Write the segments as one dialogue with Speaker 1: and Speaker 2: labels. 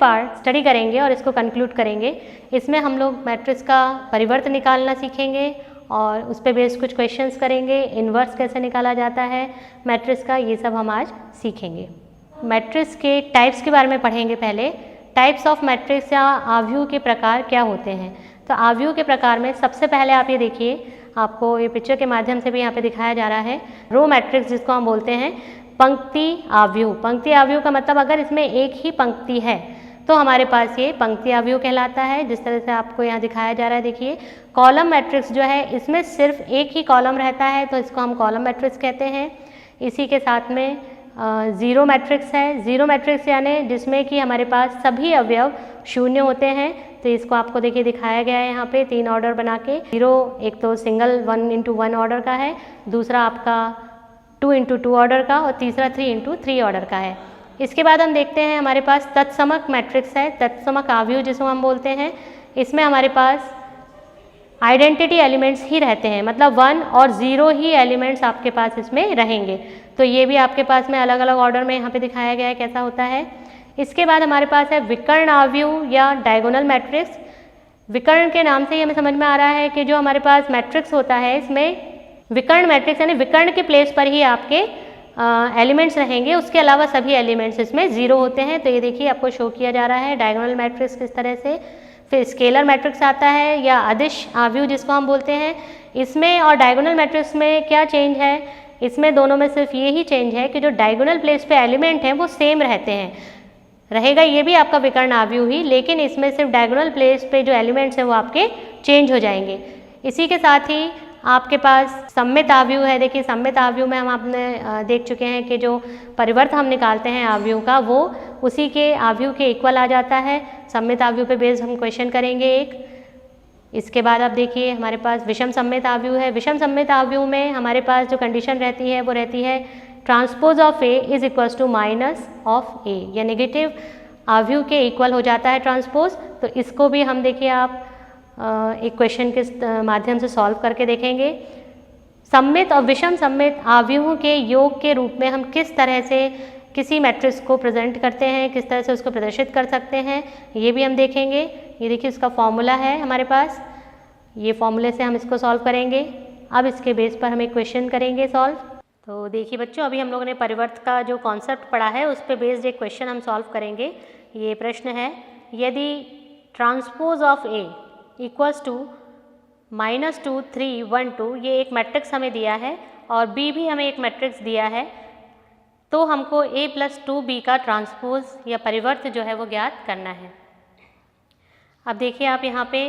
Speaker 1: Part study करेंगे और इसको कंक्लूड करेंगे। इसमें हम लोग मैट्रिक्स का परिवर्त निकालना सीखेंगे और उस पर बेस्ड कुछ क्वेश्चंस करेंगे। इन्वर्स कैसे निकाला जाता है मैट्रिक्स का, ये सब हम आज सीखेंगे। मैट्रिक्स के टाइप्स के बारे में पढ़ेंगे। पहले टाइप्स ऑफ मैट्रिक्स या आव्यूह के प्रकार क्या होते हैं। तो आव्यूह के प्रकार में सबसे पहले आप ये देखिए, आपको ये पिक्चर के माध्यम से भी यहाँ पे दिखाया जा रहा है रो मैट्रिक्स, जिसको हम बोलते हैं पंक्ति आव्यूह। पंक्ति आव्यूह का मतलब अगर इसमें एक ही पंक्ति है तो हमारे पास ये पंक्ति आव्यूह कहलाता है। जिस तरह से आपको यहाँ दिखाया जा रहा है, देखिए कॉलम मैट्रिक्स जो है इसमें सिर्फ एक ही कॉलम रहता है तो इसको हम कॉलम मैट्रिक्स कहते हैं। इसी के साथ में ज़ीरो मैट्रिक्स है। ज़ीरो मैट्रिक्स यानी जिसमें कि हमारे पास सभी अवयव शून्य होते हैं, तो इसको आपको देखिए दिखाया गया है यहाँ पे 3 ऑर्डर बना के। ज़ीरो एक तो सिंगल 1x1 ऑर्डर का है, दूसरा आपका 2x2 ऑर्डर का और तीसरा 3x3 ऑर्डर का है। इसके बाद हम देखते हैं हमारे पास तत्समक मैट्रिक्स है, तत्समक आव्यूह जिसको हम बोलते हैं। इसमें हमारे पास आइडेंटिटी एलिमेंट्स ही रहते हैं, मतलब 1 और 0 ही एलिमेंट्स आपके पास इसमें रहेंगे। तो ये भी आपके पास में अलग अलग ऑर्डर में यहाँ पे दिखाया गया है कैसा होता है। इसके बाद हमारे पास है विकर्ण आव्यूह या डायगोनल मैट्रिक्स। विकर्ण के नाम से ही हमें समझ में आ रहा है कि जो हमारे पास मैट्रिक्स होता है इसमें विकर्ण मैट्रिक्स यानी विकर्ण के प्लेस पर ही आपके एलिमेंट्स रहेंगे, उसके अलावा सभी एलिमेंट्स इसमें 0 होते हैं। तो ये देखिए आपको शो किया जा रहा है डायगोनल मैट्रिक्स किस तरह से। फिर स्केलर मैट्रिक्स आता है या अदिश आव्यूह जिसको हम बोलते हैं। इसमें और डायगोनल मैट्रिक्स में क्या चेंज है, इसमें दोनों में सिर्फ ये ही चेंज है कि जो डायगोनल प्लेस पे एलिमेंट हैं वो सेम रहते हैं। रहेगा ये भी आपका विकर्ण आव्यूह ही, लेकिन इसमें सिर्फ डायगोनल प्लेस पे जो एलिमेंट्स हैं वो आपके चेंज हो जाएंगे। इसी के साथ ही आपके पास सममित आव्यूह है। देखिए सममित आव्यूह में हम आपने देख चुके हैं कि जो परिवर्त हम निकालते हैं आव्यूह का वो उसी के आव्यूह के इक्वल आ जाता है। सममित आव्यूह पे बेस्ड हम क्वेश्चन करेंगे एक। इसके बाद आप देखिए हमारे पास विषम सममित आव्यूह है। विषम सममित आव्यूह में हमारे पास जो कंडीशन रहती है वो रहती है transpose of A is equals to minus of A, या नेगेटिव आव्यूह के इक्वल हो जाता है ट्रांसपोज। तो इसको भी हम देखिए आप एक क्वेश्चन के माध्यम से सॉल्व करके देखेंगे। सममित और विषम सममित आव्यूहों के योग के रूप में हम किस तरह से किसी मैट्रिक्स को प्रेजेंट करते हैं, किस तरह से उसको प्रदर्शित कर सकते हैं, ये भी हम देखेंगे। ये देखिए इसका फॉर्मूला है हमारे पास, ये फॉर्मूले से हम इसको सॉल्व करेंगे। अब इसके बेस पर हम एक क्वेश्चन करेंगे सॉल्व। तो देखिए बच्चों, अभी हम लोगों ने परिवर्त का जो कॉन्सेप्ट पढ़ा है उस पर बेस्ड एक क्वेश्चन हम सॉल्व करेंगे। ये प्रश्न है, यदि transpose of A equals to -2 3 1 2, ये एक मैट्रिक्स हमें दिया है और बी भी हमें एक मैट्रिक्स दिया है, तो हमको a + 2b का ट्रांसपोज या परिवर्त जो है वो ज्ञात करना है। अब देखिए आप यहाँ पे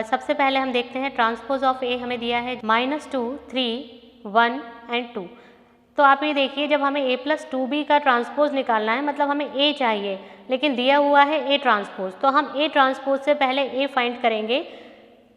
Speaker 1: सबसे पहले हम देखते हैं ट्रांसपोज ऑफ a हमें दिया है -2 3 1 और 2। तो आप ये देखिए जब हमें a + 2b का ट्रांसपोज निकालना है, मतलब हमें a चाहिए लेकिन दिया हुआ है a ट्रांसपोज, तो हम a ट्रांसपोज से पहले a फाइंड करेंगे।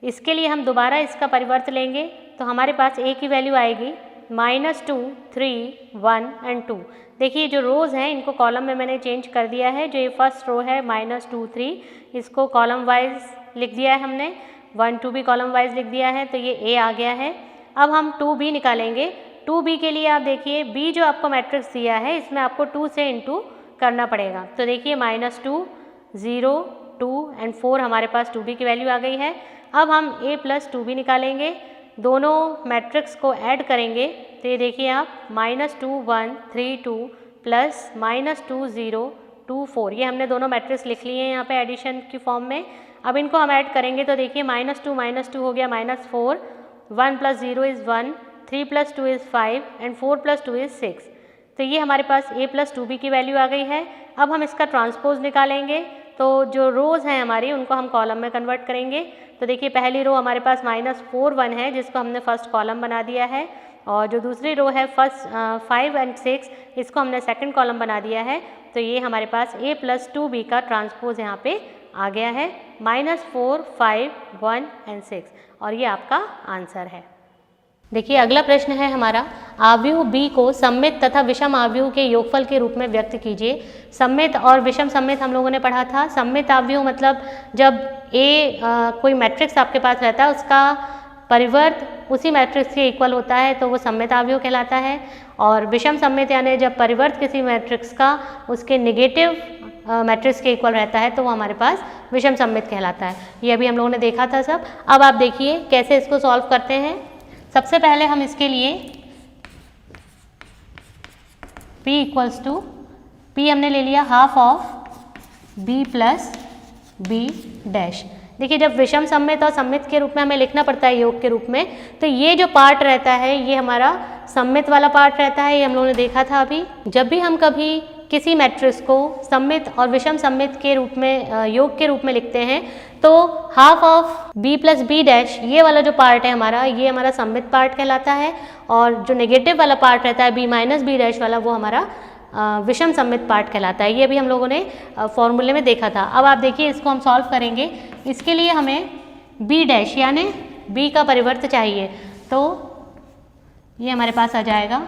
Speaker 1: इसके लिए हम दोबारा इसका परिवर्त लेंगे तो हमारे पास a की वैल्यू आएगी -2 3 1 और 2। देखिए जो रोज़ हैं इनको कॉलम में मैंने चेंज कर दिया है। जो ये फर्स्ट रो है -2 3, इसको कॉलम वाइज लिख दिया है हमने, 1 2 भी कॉलम वाइज लिख दिया है, तो ये a आ गया है। अब हम 2b निकालेंगे। 2b के लिए आप देखिए b जो आपको मैट्रिक्स दिया है इसमें आपको 2 से इंटू करना पड़ेगा। तो देखिए -2 0 2 और 4 हमारे पास 2b की वैल्यू आ गई है। अब हम a + 2b निकालेंगे, दोनों मैट्रिक्स को ऐड करेंगे। तो ये देखिए आप -2 1 3 2 प्लस -2 0 2 4, ये हमने दोनों मैट्रिक्स लिख लिए हैं यहाँ पे एडिशन की फॉर्म में। अब इनको हम ऐड करेंगे तो देखिए -2 हो गया -4, 1 + 0 इज़ 1, 3 + 2 इज़ 5 और 4 + 2 इज़ 6। तो ये हमारे पास a + 2b की वैल्यू आ गई है। अब हम इसका ट्रांसपोज निकालेंगे, तो जो रोज़ हैं हमारी उनको हम कॉलम में कन्वर्ट करेंगे। तो देखिए पहली रो हमारे पास -4 1 है जिसको हमने फर्स्ट कॉलम बना दिया है, और जो दूसरी रो है फर्स्ट 5 और 6 इसको हमने सेकंड कॉलम बना दिया है। तो ये हमारे पास a + 2b का ट्रांसपोज यहाँ पे आ गया है -4 5 1 और 6, और ये आपका आंसर है। देखिए अगला प्रश्न है हमारा, आव्यूह b को सममित तथा विषम आव्यूह के योगफल के रूप में व्यक्त कीजिए। सममित और विषम सममित हम लोगों ने पढ़ा था। सममित आव्यूह मतलब जब कोई मैट्रिक्स आपके पास रहता है उसका परिवर्त उसी मैट्रिक्स के इक्वल होता है तो वो सममित आव्यूह कहलाता है। और विषम सममित यानी जब परिवर्त किसी मैट्रिक्स का उसके नेगेटिव मैट्रिक्स के इक्वल रहता है तो वो हमारे पास विषम सममित कहलाता है। ये अभी हम लोगों ने देखा था सब। अब आप देखिए कैसे इसको सॉल्व करते हैं। सबसे पहले हम इसके लिए P इक्वल्स टू P हमने ले लिया half of B plus B dash. देखिए जब विषम सममित और सममित के रूप में हमें लिखना पड़ता है योग के रूप में, तो ये जो पार्ट रहता है ये हमारा सममित वाला पार्ट रहता है। ये हम लोगों ने देखा था अभी। जब भी हम कभी किसी मैट्रिक्स को सममित और विषम सममित के रूप में योग के रूप में लिखते हैं तो half of B plus B dash ये वाला जो पार्ट है हमारा, ये हमारा सममित पार्ट कहलाता है, और जो नेगेटिव वाला पार्ट रहता है B माइनस B डैश वाला वो हमारा विषम सममित पार्ट कहलाता है। ये भी हम लोगों ने फॉर्मूले में देखा था। अब आप देखिए इसको हम सॉल्व करेंगे। इसके लिए हमें B डैश यानी B का परिवर्त चाहिए, तो ये हमारे पास आ जाएगा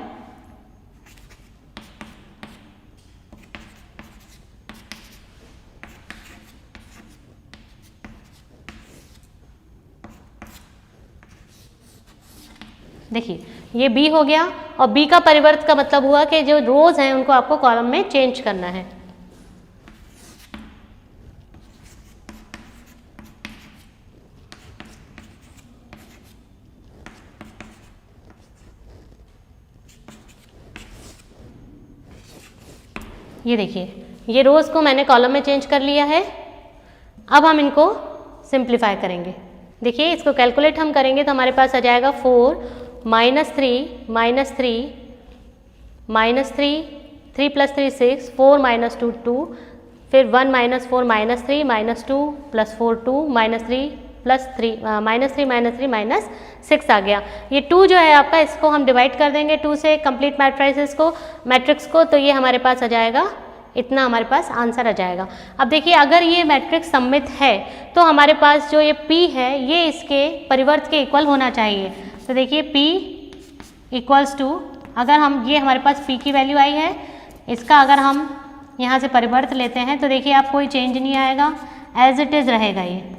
Speaker 1: देखिए ये B हो गया, और B का परिवर्त का मतलब हुआ कि जो रोज हैं उनको आपको कॉलम में चेंज करना है। ये देखिए ये रोज को मैंने कॉलम में चेंज कर लिया है। अब हम इनको सिंप्लीफाई करेंगे। देखिए इसको कैलकुलेट हम करेंगे तो हमारे पास आ जाएगा 4 minus 3 minus 3 minus 3 3 plus 3 6 4 minus 2 2 फिर 1 minus 4 minus 3 minus 2 plus 4 2 minus 3 plus 3 minus 3 minus 3 minus 6 आ गया। ये 2 जो है आपका, इसको हम डिवाइड कर देंगे 2 से कंप्लीट मैट्रिक्स को, तो ये हमारे पास आ जाएगा, इतना हमारे पास आंसर आ जाएगा। अब देखिए अगर ये मैट्रिक्स सममित है तो हमारे पास जो ये P है ये इसके परिवर्त के इक्वल होना चाहिए। तो देखिए P इक्वल्स टू, अगर हम ये हमारे पास P की वैल्यू आई है, इसका अगर हम यहाँ से परिवर्त लेते हैं तो देखिए आप कोई चेंज नहीं आएगा, एज इट इज़ रहेगा ये।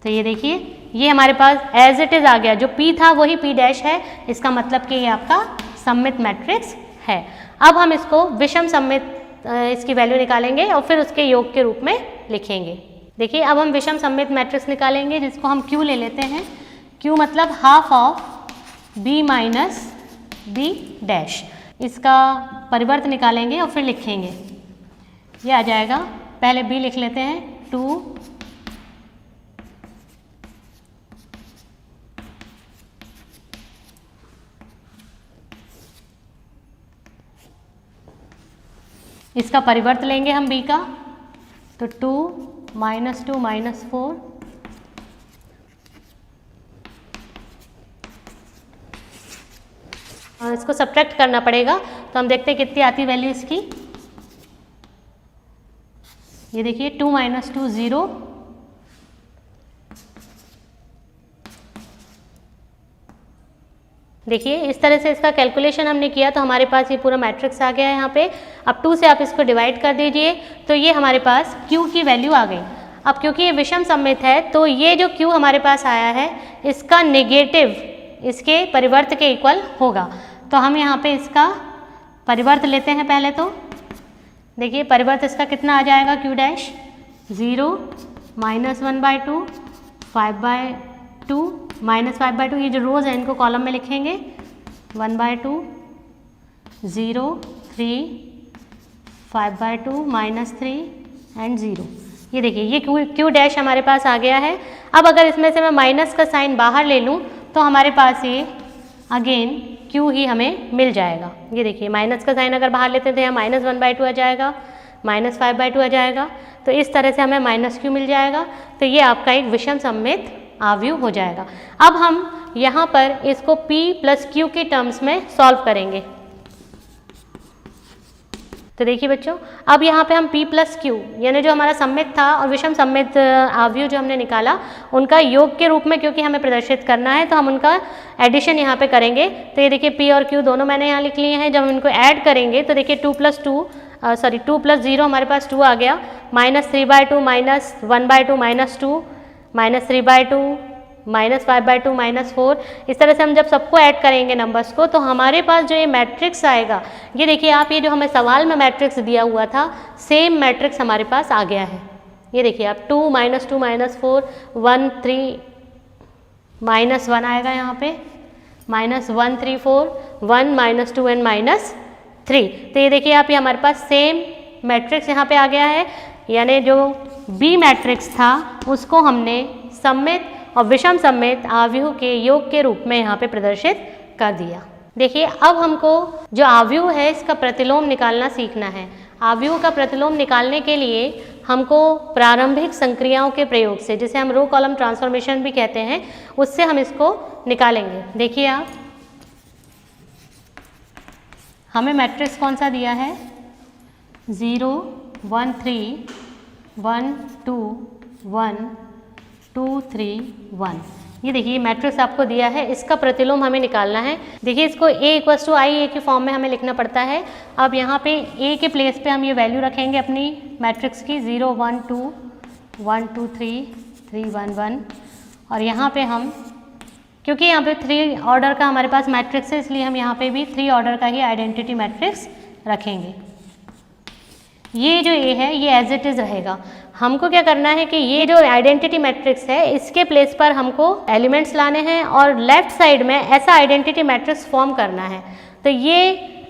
Speaker 1: तो ये देखिए ये हमारे पास एज इट इज़ आ गया, जो P था वही P डैश है, इसका मतलब कि ये आपका सममित मैट्रिक्स है। अब हम इसको विषम सममित इसकी वैल्यू निकालेंगे और फिर उसके योग के रूप में लिखेंगे। देखिए अब हम विषम सममित मैट्रिक्स निकालेंगे जिसको हम Q ले लेते हैं। Q मतलब half of B minus B dash. इसका परिवर्त निकालेंगे और फिर लिखेंगे। ये आ जाएगा, पहले B लिख लेते हैं 2 इसका परिवर्त लेंगे हम B का, तो 2 माइनस 2 माइनस 4 इसको सब्ट्रैक्ट करना पड़ेगा, तो हम देखते हैं कितनी आती वैल्यू इसकी। ये देखिए 2 माइनस 2 0, देखिए इस तरह से इसका कैलकुलेशन हमने किया तो हमारे पास ये पूरा मैट्रिक्स आ गया है यहाँ पे। अब 2 से आप इसको डिवाइड कर दीजिए तो ये हमारे पास Q की वैल्यू आ गई। अब क्योंकि ये विषम सममित है तो ये जो Q हमारे पास आया है इसका नेगेटिव इसके परिवर्त के इक्वल होगा। तो हम यहाँ पे इसका परिवर्त लेते हैं पहले। तो देखिए परिवर्त इसका कितना आ जाएगा, Q डैश 0 माइनस 1/2 5/2 माइनस 5/2, ये जो रोज है इनको कॉलम में लिखेंगे 1/2 0 3 5/2 माइनस 3 एंड 0। ये देखिए ये Q डैश हमारे पास आ गया है। अब अगर इसमें से मैं माइनस का साइन बाहर ले लूँ तो हमारे पास ये अगेन Q ही हमें मिल जाएगा। ये देखिए माइनस का साइन अगर बाहर लेते थे यहाँ माइनस 1/2 आ जाएगा, माइनस 5/2 आ जाएगा, तो इस तरह से हमें माइनस Q मिल जाएगा। तो ये आपका एक विषम सममित आव्यूह हो जाएगा। अब हम यहाँ पर इसको P प्लस Q के टर्म्स में सॉल्व करेंगे। तो देखिए बच्चों अब यहाँ पे हम P प्लस Q यानी जो हमारा सममित था और विषम सममित आव्यूह जो हमने निकाला उनका योग के रूप में क्योंकि हमें प्रदर्शित करना है तो हम उनका एडिशन यहाँ पे करेंगे। तो ये देखिए P और Q दोनों मैंने यहाँ लिख लिए हैं। जब हम इनको ऐड करेंगे तो देखिए 2 प्लस 0 हमारे पास 2 आ गया, माइनस 3/2 माइनस 1/2 माइनस 2 -3/2, -5/2, -4, इस तरह से हम जब सबको ऐड करेंगे नंबर्स को तो हमारे पास जो ये मैट्रिक्स आएगा, ये देखिए आप, ये जो हमें सवाल में मैट्रिक्स दिया हुआ था सेम मैट्रिक्स हमारे पास आ गया है। ये देखिए आप 2 -2 -4 1 3 -1 आएगा यहाँ पे, -1 3 4 1 -2 एंड -3। तो ये देखिए आप, ये हमारे पास सेम मैट्रिक्स यहाँ पे आ गया है, यानी जो बी मैट्रिक्स था उसको हमने सममित और विषम सममित आव्यूह के योग के रूप में यहाँ पे प्रदर्शित कर दिया। देखिए अब हमको जो आव्यूह है इसका प्रतिलोम निकालना सीखना है। आव्यूह का प्रतिलोम निकालने के लिए हमको प्रारंभिक संक्रियाओं के प्रयोग से, जिसे हम रो कॉलम ट्रांसफॉर्मेशन भी कहते हैं, उससे हम इसको निकालेंगे। देखिए आप, हमें मैट्रिक्स कौन सा दिया है, 0 1 3 1 2 1 2 3 1। ये देखिए मैट्रिक्स आपको दिया है, इसका प्रतिलोम हमें निकालना है। देखिए इसको A=IA की फॉर्म में हमें लिखना पड़ता है। अब यहाँ पे A के प्लेस पे हम ये वैल्यू रखेंगे अपनी मैट्रिक्स की, 0 1 2 1 2 3 3 1 1, और यहाँ पे हम, क्योंकि यहाँ पे 3 ऑर्डर का हमारे पास मैट्रिक्स है, इसलिए हम यहाँ पे भी 3 ऑर्डर का ही आइडेंटिटी मैट्रिक्स रखेंगे। ये जो A है ये एज इट इज़ रहेगा। हमको क्या करना है कि ये जो आइडेंटिटी मैट्रिक्स है इसके प्लेस पर हमको एलिमेंट्स लाने हैं और लेफ्ट साइड में ऐसा आइडेंटिटी मैट्रिक्स फॉर्म करना है। तो ये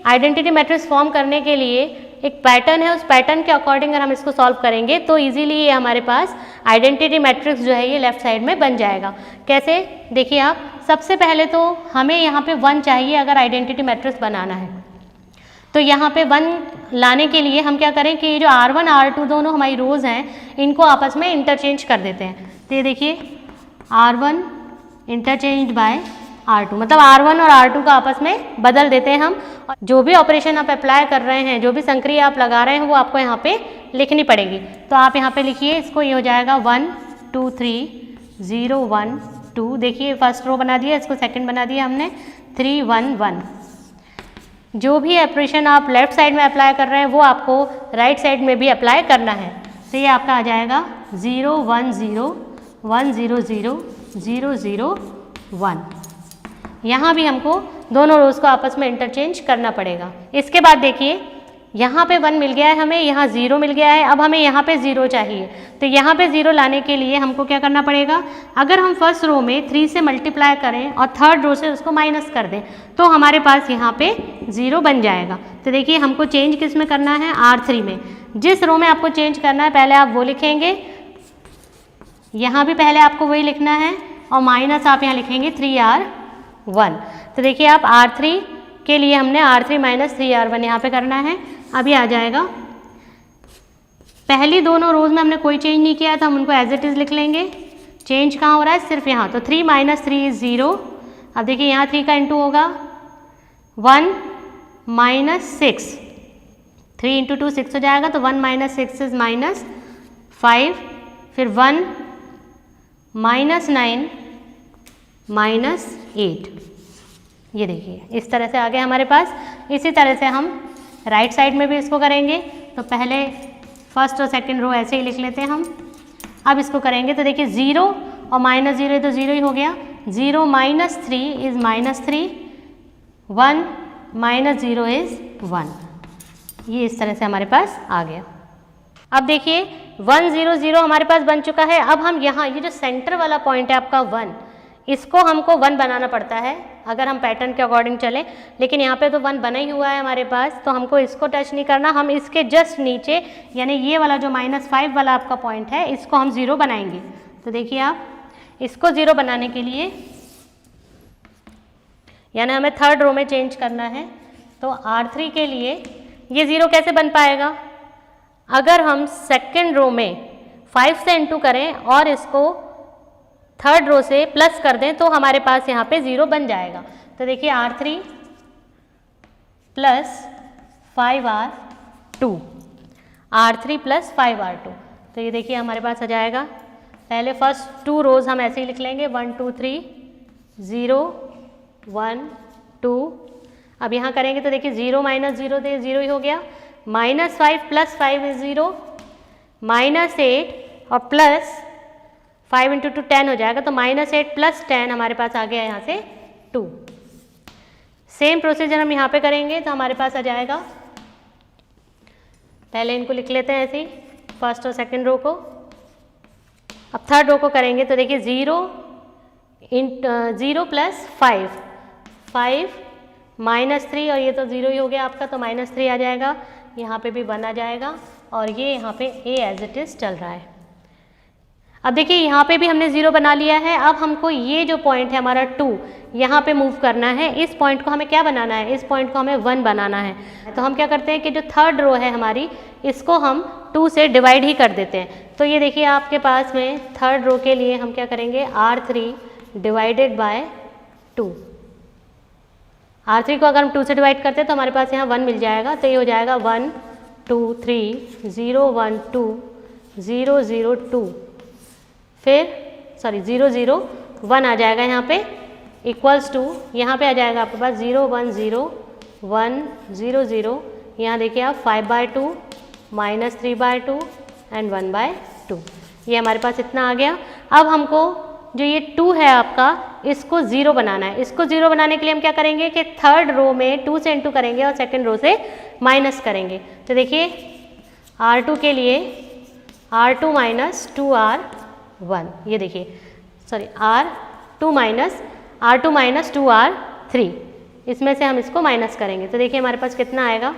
Speaker 1: आइडेंटिटी मैट्रिक्स फॉर्म करने के लिए एक पैटर्न है, उस पैटर्न के अकॉर्डिंग अगर हम इसको सॉल्व करेंगे तो इजीली ये हमारे पास आइडेंटिटी मैट्रिक्स जो है ये लेफ्ट साइड में बन जाएगा। कैसे, देखिए आप, सबसे पहले तो हमें यहाँ पे 1 चाहिए अगर आइडेंटिटी मैट्रिक्स बनाना है। तो यहाँ पे 1 लाने के लिए हम क्या करें कि ये जो R1 R2 दोनों हमारी रोज हैं इनको आपस में इंटरचेंज कर देते हैं। तो ये देखिए R1 इंटरचेंज बाय R2, मतलब R1 और R2 का आपस में बदल देते हैं हम। जो भी ऑपरेशन आप अप्लाई कर रहे हैं, जो भी संक्रिया आप लगा रहे हैं वो आपको यहाँ पे लिखनी पड़ेगी। तो आप यहाँ पे लिखिए इसको, ये हो जाएगा 1 2 3 0 1 2। देखिए फर्स्ट रो बना दिया, इसको सेकेंड बना दिया हमने 3 1 1। जो भी ऑपरेशन आप लेफ्ट साइड में अप्लाई कर रहे हैं वो आपको राइट साइड में भी अप्लाई करना है। तो ये आपका आ जाएगा 0 1 0 1 0 0 0 0 1। यहाँ भी हमको दोनों रोज को आपस में इंटरचेंज करना पड़ेगा। इसके बाद देखिए यहाँ पे 1 मिल गया है हमें, यहाँ 0 मिल गया है, अब हमें यहाँ पे 0 चाहिए। तो यहाँ पे 0 लाने के लिए हमको क्या करना पड़ेगा, अगर हम फर्स्ट रो में 3 से मल्टीप्लाई करें और थर्ड रो से उसको माइनस कर दें तो हमारे पास यहाँ पे 0 बन जाएगा। तो देखिए हमको चेंज किस में करना है, R3 में। जिस रो में आपको चेंज करना है पहले आप वो लिखेंगे, यहाँ भी पहले आपको वही लिखना है, और माइनस आप यहाँ लिखेंगे 3R1। तो देखिए आप R3 के लिए हमने R3 - 3R1 यहाँ पे करना है। अभी आ जाएगा, पहली दोनों रोज में हमने कोई चेंज नहीं किया था, हम उनको एज इट इज़ लिख लेंगे। चेंज कहाँ हो रहा है, सिर्फ यहाँ। तो 3 - 3 इज 0। अब देखिए यहाँ 3 का इंटू होगा 1 - 6, 3 × 2 6 हो जाएगा। तो 1 - 6 इज -5, फिर 1 -9 -8। ये देखिए इस तरह से आ गया हमारे पास। इसी तरह से हम राइट साइड में भी इसको करेंगे। तो पहले फर्स्ट और सेकंड रो ऐसे ही लिख लेते हैं हम। अब इसको करेंगे तो देखिए 0 और -0 तो 0 ही हो गया। 0 - 3 इज -3, 1 - 0 इज 1। ये इस तरह से हमारे पास आ गया। अब देखिए 1 0 0 हमारे पास बन चुका है। अब हम यहाँ ये जो सेंटर वाला पॉइंट है आपका 1, इसको हमको 1 बनाना पड़ता है अगर हम पैटर्न के अकॉर्डिंग चलें, लेकिन यहाँ पे तो 1 बना ही हुआ है हमारे पास, तो हमको इसको टच नहीं करना। हम इसके जस्ट नीचे यानी ये वाला जो -5 वाला आपका पॉइंट है इसको हम 0 बनाएंगे। तो देखिए आप, इसको 0 बनाने के लिए यानी हमें थर्ड रो में चेंज करना है। तो R3 के लिए ये 0 कैसे बन पाएगा, अगर हम सेकेंड रो में 5 से इंटू करें और इसको थर्ड रो से प्लस कर दें तो हमारे पास यहाँ पे 0 बन जाएगा। तो देखिए R3 + 5R2, R3 + 5R2। तो ये देखिए हमारे पास आ जाएगा। पहले फर्स्ट 2 रोज हम ऐसे ही लिख लेंगे 1 2 3 0 1 2। अब यहाँ करेंगे तो देखिए 0 - 0 तो 0 ही हो गया। -5 + 5 इज 0, -8 और 5 इंटू 2 10 हो जाएगा, तो -8 प्लस 10 हमारे पास आ गया यहाँ से 2। सेम प्रोसीजर हम यहाँ पे करेंगे तो हमारे पास आ जाएगा, पहले इनको लिख लेते हैं ऐसे ही, फर्स्ट और सेकंड रो को। अब थर्ड रो को करेंगे तो देखिए 0 प्लस 5 -3, और ये तो 0 ही हो गया आपका, तो -3 आ जाएगा, यहाँ पे भी 1 आ जाएगा, और ये यहाँ पे a एज इट इज़ चल रहा है। अब देखिए यहाँ पे भी हमने 0 बना लिया है। अब हमको ये जो पॉइंट है हमारा 2, यहाँ पे मूव करना है। इस पॉइंट को हमें क्या बनाना है, इस पॉइंट को हमें 1 बनाना है। तो हम क्या करते हैं कि जो थर्ड रो है हमारी, इसको हम 2 से डिवाइड ही कर देते हैं। तो ये देखिए आपके पास में थर्ड रो के लिए हम क्या करेंगे, R3 डिवाइडेड बाय 2। R3 को अगर हम 2 से डिवाइड करते हैं तो हमारे पास यहाँ 1 मिल जाएगा, तो ये हो जाएगा 1 2 3 0 1 2 0 0 2, फिर 0 0 1 आ जाएगा यहाँ पे, इक्वल्स टू यहाँ पे आ जाएगा आपके पास 0 1 0 1 0 0, यहाँ देखिए आप 5/2 -3/2 एंड 1/2, ये हमारे पास इतना आ गया। अब हमको जो ये 2 है आपका, इसको 0 बनाना है। इसको 0 बनाने के लिए हम क्या करेंगे कि थर्ड रो में 2 से इंटू करेंगे और सेकंड रो से माइनस करेंगे। तो देखिए R2 के लिए R2 - 2R1, ये देखिए R2 - 2R3, इसमें से हम इसको माइनस करेंगे। तो देखिए हमारे पास कितना आएगा,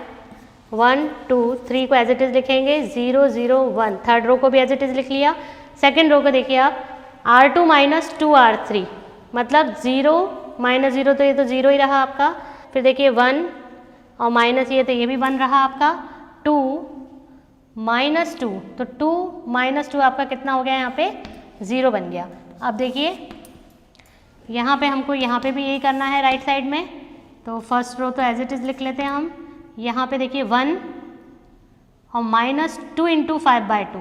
Speaker 1: 1 2 3 को एज इट इज़ लिखेंगे, 0 0 1, थर्ड रो को भी एज इट इज़ लिख लिया। सेकंड रो को देखिए आप R2 - 2R3, मतलब 0 -0, तो ये तो 0 ही रहा आपका। फिर देखिए 1 और माइनस ये, तो ये भी 1 रहा आपका। 2 -2, तो 2 -2 आपका कितना हो गया, यहाँ पे 0 बन गया। अब देखिए यहाँ पे हमको यहाँ पे भी यही करना है राइट साइड में, तो फर्स्ट रो तो एज इट इज़ लिख लेते हैं हम। यहाँ पे देखिए 1 और -2 इंटू 5/2,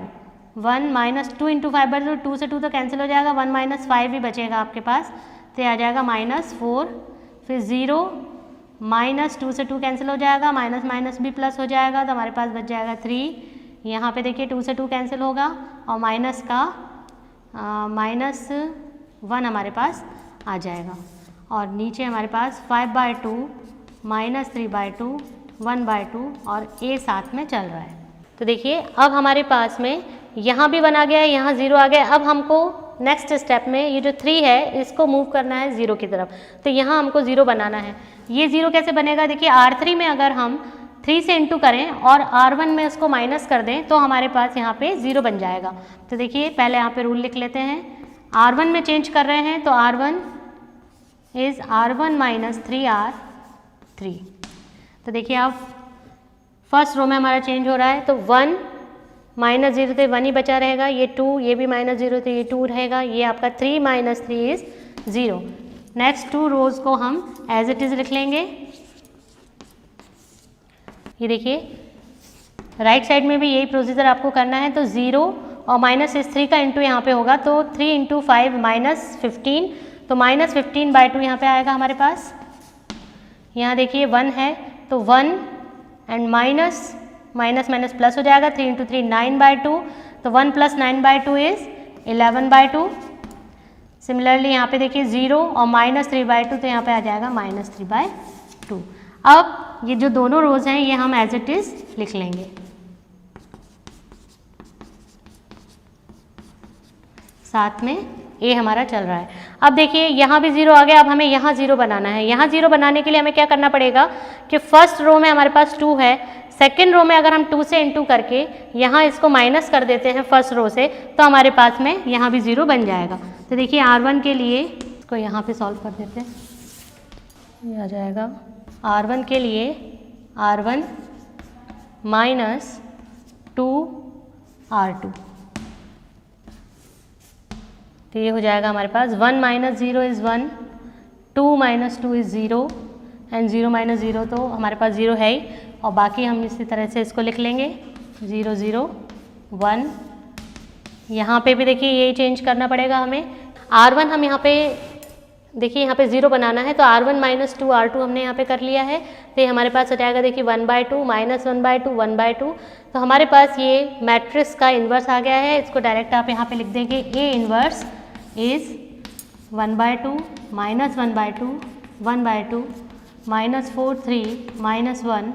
Speaker 1: 1 -2 इंटू 5/2, 2 से 2 तो कैंसिल हो जाएगा, 1 - 5 भी बचेगा आपके पास, तो आ जाएगा -4, फिर 0 -2 से 2 कैंसिल हो जाएगा, माइनस माइनस भी प्लस हो जाएगा, तो हमारे पास बच जाएगा 3। यहाँ पे देखिए 2 से 2 कैंसिल होगा, और माइनस का -1 हमारे पास आ जाएगा, और नीचे हमारे पास 5/2 -3/2 1/2 और a साथ में चल रहा है। तो देखिए अब हमारे पास में यहाँ भी 1 आ गया है, यहाँ 0 आ गया। अब हमको नेक्स्ट स्टेप में ये जो 3 है, इसको मूव करना है 0 की तरफ, तो यहाँ हमको 0 बनाना है। ये 0 कैसे बनेगा, देखिए R3 में अगर हम 3 से इंटू करें और R1 में उसको माइनस कर दें तो हमारे पास यहाँ पे 0 बन जाएगा। तो देखिए पहले यहाँ पे रूल लिख लेते हैं, R1 में चेंज कर रहे हैं तो R1 इज़ R1 - 3R3। तो देखिए आप फर्स्ट रो में हमारा चेंज हो रहा है, तो 1 -0 तो 1 ही बचा रहेगा, ये 2, ये भी -0 तो ये 2 रहेगा, ये आपका 3 - 3 इज़ 0। नेक्स्ट 2 रोज़ को हम एज इट इज़ लिख लेंगे। ये देखिए राइट साइड में भी यही प्रोसीजर आपको करना है, तो 0 और -3 का इंटू यहाँ पे होगा, तो 3 इंटू 5 -15, तो -15/2 यहाँ पे आएगा हमारे पास। यहाँ देखिए 1 है, तो 1 एंड माइनस प्लस हो जाएगा, 3 इंटू 3 9/2, तो 1 + 9/2 इज़ 11/2। सिमिलरली यहाँ पे देखिए 0 और -3/2, तो यहाँ पे आ जाएगा -3/2। अब ये जो दोनों रोज हैं ये हम एज इट इज़ लिख लेंगे। साथ में ए हमारा चल रहा है। अब देखिए यहाँ भी 0 आ गया, अब हमें यहाँ 0 बनाना है। यहाँ 0 बनाने के लिए हमें क्या करना पड़ेगा कि फर्स्ट रो में हमारे पास 2 है, सेकेंड रो में अगर हम 2 से इंटू करके यहाँ इसको माइनस कर देते हैं फर्स्ट रो से, तो हमारे पास में यहाँ भी 0 बन जाएगा। तो देखिए R1 के लिए इसको यहाँ पे सॉल्व कर देते हैं, ये आ जाएगा R1 के लिए R1 - 2R2, तो ये हो जाएगा हमारे पास 1 - 0 इज़ 1, 2 - 2 इज़ 0 एंड 0 - 0 तो हमारे पास 0 है ही, और बाकी हम इसी तरह से इसको लिख लेंगे 0 0 1। यहाँ पे भी देखिए यही चेंज करना पड़ेगा हमें। R1 हम यहाँ पे देखिए यहाँ पे 0 बनाना है तो R1 माइनस 2 R2 हमने यहाँ पे कर लिया है, तो ये हमारे पास हो जाएगा देखिए 1/2 माइनस 1/2 1/2। तो हमारे पास ये मैट्रिक्स का इन्वर्स आ गया है। इसको डायरेक्ट आप यहाँ पे लिख देंगे A inverse is 1/2 minus 1/2 1/2 minus 4 3 minus 1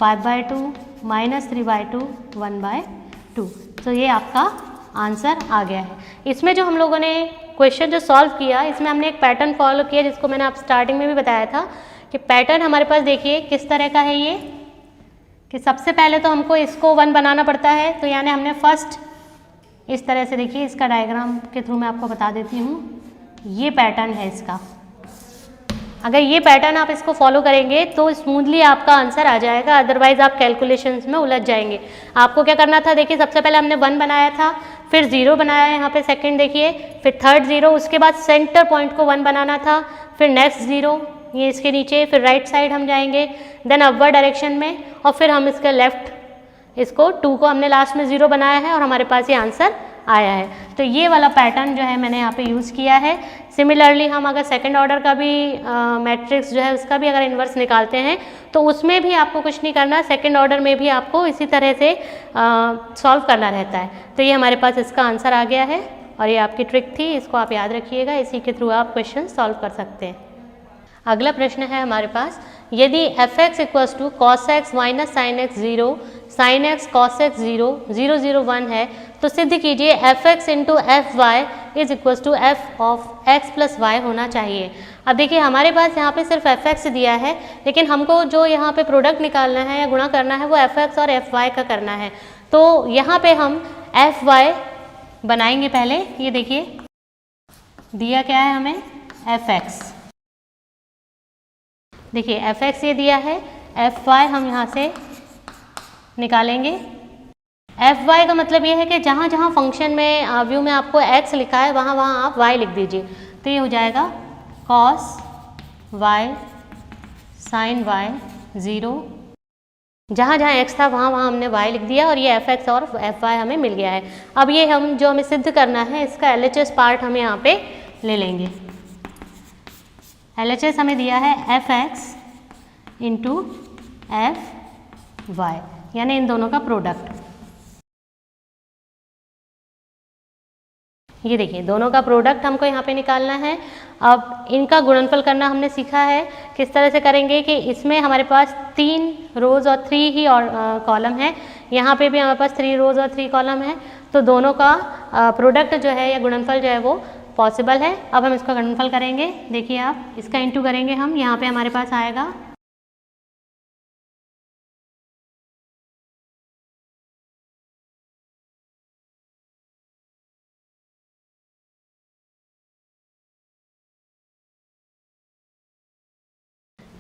Speaker 1: 5/2 minus 3/2 1/2। तो ये आपका आंसर आ गया है। इसमें जो हम लोगों ने क्वेश्चन जो सॉल्व किया, इसमें हमने एक पैटर्न फॉलो किया जिसको मैंने आप स्टार्टिंग में भी बताया था कि पैटर्न हमारे पास देखिए किस तरह का है ये, कि सबसे पहले तो हमको इसको 1 बनाना पड़ता है। तो यानी हमने फर्स्ट इस तरह से, देखिए इसका डायग्राम के थ्रू मैं आपको बता देती हूँ, ये पैटर्न है इसका। अगर ये पैटर्न आप इसको फॉलो करेंगे तो स्मूथली आपका आंसर आ जाएगा, अदरवाइज आप कैलकुलेशंस में उलझ जाएंगे। आपको क्या करना था, देखिए सबसे पहले हमने 1 बनाया था, फिर 0 बनाया यहाँ पे सेकंड देखिए, फिर थर्ड 0, उसके बाद सेंटर पॉइंट को 1 बनाना था, फिर नेक्स्ट 0 ये इसके नीचे, फिर राइट साइड हम जाएंगे, देन अपवर्ड डायरेक्शन में, और फिर हम इसके लेफ्ट इसको 2 को हमने लास्ट में 0 बनाया है और हमारे पास ये आंसर आया है। तो ये वाला पैटर्न जो है मैंने यहाँ पे यूज़ किया है। सिमिलरली हम अगर सेकंड ऑर्डर का भी मैट्रिक्स जो है उसका भी अगर इन्वर्स निकालते हैं तो उसमें भी आपको कुछ नहीं करना, सेकंड ऑर्डर में भी आपको इसी तरह से सॉल्व करना रहता है। तो ये हमारे पास इसका आंसर आ गया है और ये आपकी ट्रिक थी, इसको आप याद रखिएगा, इसी के थ्रू आप क्वेश्चन सॉल्व कर सकते हैं। अगला प्रश्न है हमारे पास, यदि f(x) equals to cos x minus sine x 0 sine x cos x 0 0 0 1 है तो सिद्ध कीजिए f(x) into fy is equals to f of x plus y होना चाहिए। अब देखिए हमारे पास यहाँ पे सिर्फ f(x) दिया है, लेकिन हमको जो यहाँ पे प्रोडक्ट निकालना है या गुणा करना है वो f(x) और fy का करना है। तो यहाँ पे हम fy बनाएंगे पहले। ये देखिए दिया क्या है हमें, f(x), देखिए f(x) ये दिया है, fy हम यहाँ से निकालेंगे। fy का मतलब ये है कि जहाँ जहाँ फंक्शन में व्यू में आपको x लिखा है वहाँ वहाँ आप y लिख दीजिए। तो ये हो जाएगा cos y sin y 0, जहाँ जहाँ x था वहाँ वहाँ हमने y लिख दिया और ये f(x) और fy हमें मिल गया है। अब ये हम जो हमें सिद्ध करना है इसका LHS पार्ट हम यहाँ पे ले लेंगे। LHS हमें दिया है f(x) इंटू fy, यानी इन दोनों का प्रोडक्ट। ये देखिए दोनों का प्रोडक्ट हमको यहाँ पे निकालना है। अब इनका गुणनफल करना हमने सीखा है, किस तरह से करेंगे कि इसमें हमारे पास 3 रोज़ और 3 ही और कॉलम है, यहाँ पे भी हमारे पास 3 रोज़ और 3 कॉलम है, तो दोनों का प्रोडक्ट जो है या गुणनफल जो है वो पॉसिबल है। अब हम इसका गुणनफल करेंगे, देखिए आप इसका इंटू करेंगे हम, यहाँ पे हमारे पास आएगा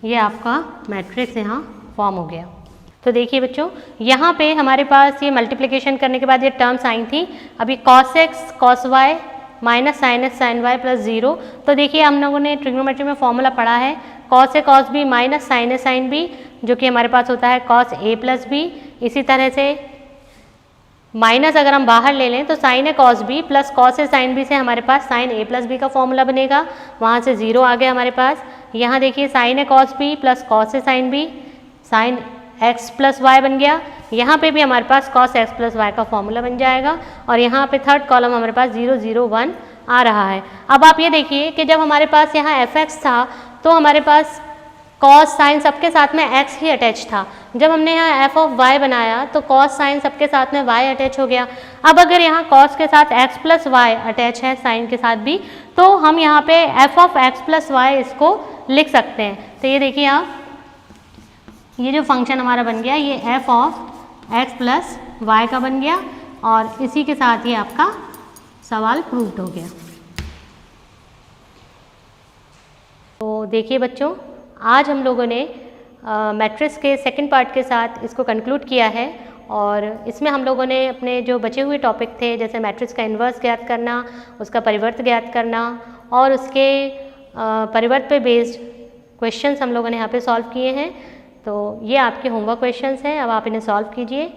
Speaker 1: ये आपका मैट्रिक्स यहाँ फॉर्म हो गया। तो देखिए बच्चों यहाँ पे हमारे पास ये मल्टीप्लिकेशन करने के बाद ये टर्म्स आई थी। अभी cos x cos y minus sine x sine y plus 0। तो देखिए हम लोगों ने ट्रिग्नोमेट्री में फॉर्मूला पढ़ा है cos a cos b minus sine a sine b, जो कि हमारे पास होता है cos a प्लस b। इसी तरह से माइनस अगर हम बाहर ले लें तो sine a cos b plus cos a sine b से हमारे पास साइन a प्लस b का फॉर्मूला बनेगा, वहाँ से 0 आ गया हमारे पास। यहाँ देखिए sine a cos b plus cos a sine b sine x plus y बन गया। यहाँ पे भी हमारे पास cos x प्लस वाई का फॉर्मूला बन जाएगा और यहाँ पे थर्ड कॉलम हमारे पास 0 0 1 आ रहा है। अब आप ये देखिए कि जब हमारे पास यहाँ f(x) था तो हमारे पास cos साइन सबके साथ में x ही अटैच था। जब हमने यहाँ f ऑफ y बनाया तो cos साइन सबके साथ में y अटैच हो गया। अब अगर यहाँ cos के साथ x प्लस वाई अटैच है साइन के साथ भी, तो हम यहाँ पे f of x plus y इसको लिख सकते हैं। तो ये देखिए आप, ये जो फंक्शन हमारा बन गया ये f of x plus y का बन गया और इसी के साथ ये आपका सवाल प्रूव्ड हो गया। तो देखिए बच्चों, आज हम लोगों ने मैट्रिक्स के सेकंड पार्ट के साथ इसको कंक्लूड किया है और इसमें हम लोगों ने अपने जो बचे हुए टॉपिक थे जैसे मैट्रिक्स का इन्वर्स ज्ञात करना, उसका परिवर्त ज्ञात करना और उसके परिवर्त पे बेस्ड क्वेश्चंस हम लोगों ने यहाँ पे सॉल्व किए हैं। तो ये आपके होमवर्क क्वेश्चंस हैं, अब आप इन्हें सॉल्व कीजिए।